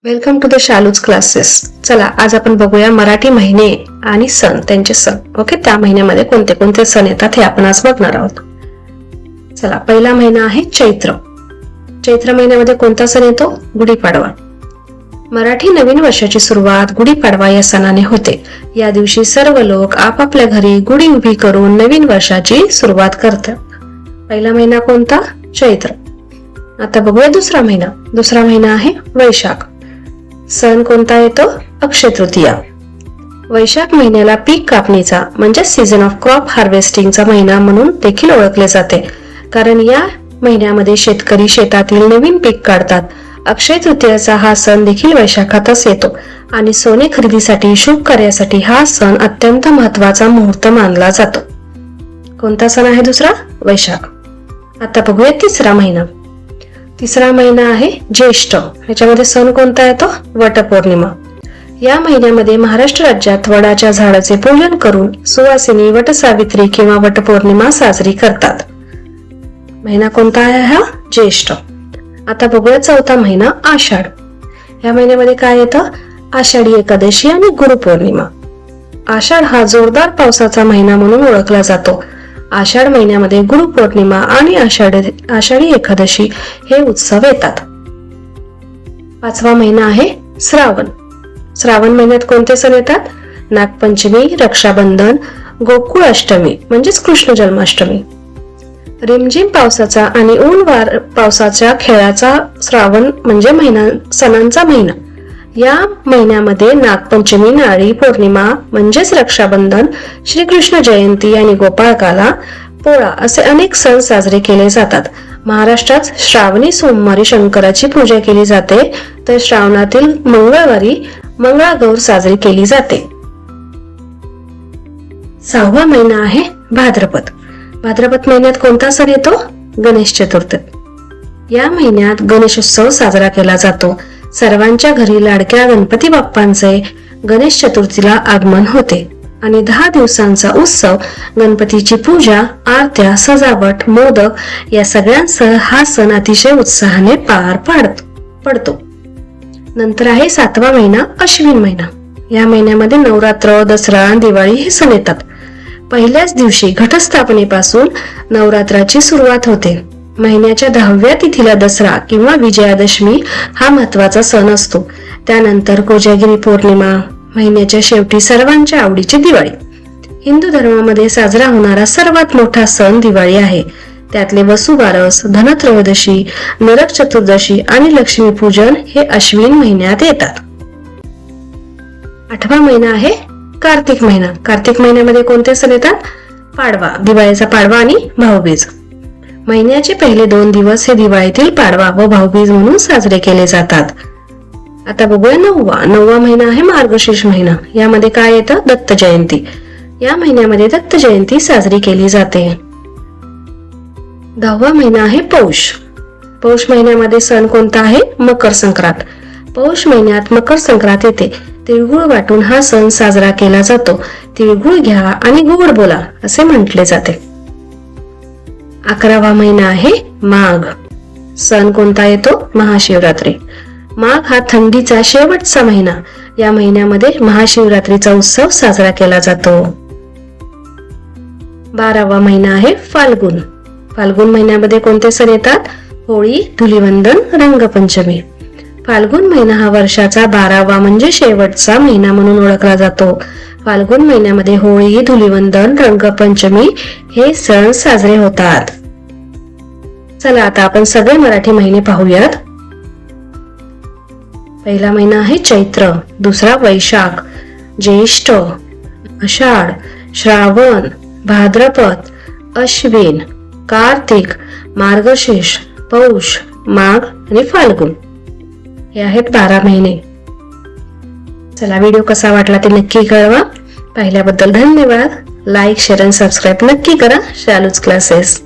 Welcome to the Shalu's classes. चला आज आपण बघूया मराठी महिने आणि सण, त्यांचे सण. ओके, त्या महिन्यामध्ये कोणते कोणते सण येतात हे आपण आज बघणार आहोत. चला, पहिला महिना आहे चैत्र. चैत्र महिन्यामध्ये कोणता सण येतो? गुढीपाडवा. मराठी नवीन वर्षाची सुरुवात गुढीपाडवा या सणाने होते. या दिवशी सर्व लोक आपापल्या घरी गुढी उभी करून नवीन वर्षाची सुरुवात करतात. पहिला महिना कोणता? चैत्र. आता बघूया दुसरा महिना. दुसरा महिना आहे वैशाख. सण कोणता येतो? अक्षय तृतीया. वैशाख महिन्याला पीक कापणीचा म्हणजे सीझन ऑफ क्रॉप हार्वेस्टिंगचा महिना म्हणून देखील ओळखले जाते, कारण या महिन्यामध्ये शेतकरी शेतातील नवीन पीक काढतात. अक्षय तृतीयाचा हा सण देखील वैशाखातच येतो आणि सोने खरेदीसाठी, शुभ कार्यासाठी हा सण अत्यंत महत्वाचा मुहूर्त मानला जातो. कोणता सण आहे दुसरा? वैशाख. आता बघूया तिसरा महिना. तिसरा महिना आहे ज्येष्ठ. याच्यामध्ये सण कोणता येतो? वटपौर्णिमा. या महिन्यामध्ये महाराष्ट्र राज्यात वडाच्या झाडाचे पूजन करून सुवासिनी वटसावित्री किंवा वटपौर्णिमा साजरी करतात. महिना कोणता आहे हा? ज्येष्ठ. आता बघूया चौथा महिना आषाढ. या महिन्यामध्ये काय येतं? आषाढी एकादशी आणि गुरुपौर्णिमा. आषाढ हा जोरदार पावसाचा महिना म्हणून ओळखला जातो. आषाढ महिन्यामध्ये गुरुपौर्णिमा आणि आषाढी एकादशी हे उत्सव येतात. पाचवा महिना आहे श्रावण. श्रावण महिन्यात कोणते सण येतात? नागपंचमी, रक्षाबंधन, गोकुळ अष्टमी म्हणजेच कृष्ण जन्माष्टमी. रिमझिम पावसाचा आणि ऊन वार पावसाच्या खेळाचा श्रावण म्हणजे सणांचा महिना. या महिन्यामध्ये नागपंचमी, नारळी पौर्णिमा म्हणजेच रक्षाबंधन, श्रीकृष्ण जयंती आणि गोपाळकाला पोळा असे अनेक सण साजरे केले जातात. महाराष्ट्रात श्रावणी सोमवारी शंकराची पूजा केली जाते, तर श्रावणातील मंगळवारी मंगळागौर साजरी केली जाते. सहावा महिना आहे भाद्रपद. भाद्रपद महिन्यात कोणता सण येतो? गणेश चतुर्थी. या महिन्यात गणेशोत्सव साजरा केला जातो. सर्वांच्या घरी लाडक्या गणपती बाप्पांचे गणेश चतुर्थीला आगमन होते आणि 10 दिवसांचा उत्सव, गणपतीची पूजा, आरत्या, सजावट, मोदक या सगळ्यांसह हा सण अतिशय उत्साहाने पार पडतो. नंतर आहे सातवा महिना अश्विन महिना. या महिन्यामध्ये नवरात्र, दसरा, दिवाळी हे सण येतात. पहिल्याच दिवशी घटस्थापनेपासून नवरात्राची सुरुवात होते. महिन्याच्या 10व्या तिथीला दसरा किंवा विजयादशमी हा महत्वाचा सण असतो. त्यानंतर कोजागिरी पौर्णिमा. महिन्याच्या शेवटी सर्वांच्या आवडीची दिवाळी. हिंदू धर्मामध्ये साजरा होणारा सर्वात मोठा सण दिवाळी आहे. त्यातले वसुबारस, धनत्रयोदशी, नरक चतुर्दशी आणि लक्ष्मीपूजन हे अश्विन महिन्यात येतात. आठवा महिना आहे कार्तिक महिना. कार्तिक महिन्यामध्ये कोणते सण येतात? पाडवा, दिवाळीचा पाडवा आणि भाऊबीज. महिन्याचे पहिले 2 दिवस हे दिवाळीतील पाडवा व भाऊबीज म्हणून साजरे केले जातात. आता बघूया नववा महिना आहे मार्गशीर्ष महिना. यामध्ये काय येतं? दत्त जयंती. या महिन्यामध्ये दत्त जयंती साजरी केली जाते. 10वा महिना आहे पौष. पौष महिन्यामध्ये सण कोणता आहे? मकर संक्रांत. पौष महिन्यात मकर संक्रांत येते. तिळगुळ वाटून हा सण साजरा केला जातो. तिळगुळ घ्या आणि गोड बोला असे म्हटले जाते. 11वा महिना आहे माघ. सण कोणता येतो? महाशिवरात्री. माघ हा थंडीचा शेवटचा महिना. या महिन्यामध्ये महाशिवरात्रीचा उत्सव साजरा केला जातो. 12वा महिना आहे फाल्गुन. फाल्गुन महिन्यामध्ये कोणते सण येतात? होळी, धुलीवंदन, रंगपंचमी. फाल्गुन महिना हा वर्षाचा 12वा म्हणजे शेवटचा महिना म्हणून ओळखला जातो. फाल्गुन महिन्यामध्ये होळी, धुलीवंदन, रंगपंचमी हे सण साजरे होतात. चला आता आपण सगळे मराठी महिने पाहूयात. पहिला महिना आहे चैत्र. दुसरा वैशाख, ज्येष्ठ, आषाढ, श्रावण, भाद्रपद, अश्विन, कार्तिक, मार्गशीर्ष, पौष, माघ आणि फाल्गुन हे आहेत 12 महिने. चला, व्हिडिओ कसा वाटला ते नक्की कळवा. पाहिल्याबद्दल धन्यवाद. लाईक, शेअर आणि सबस्क्राईब नक्की करा शालूज क्लासेस.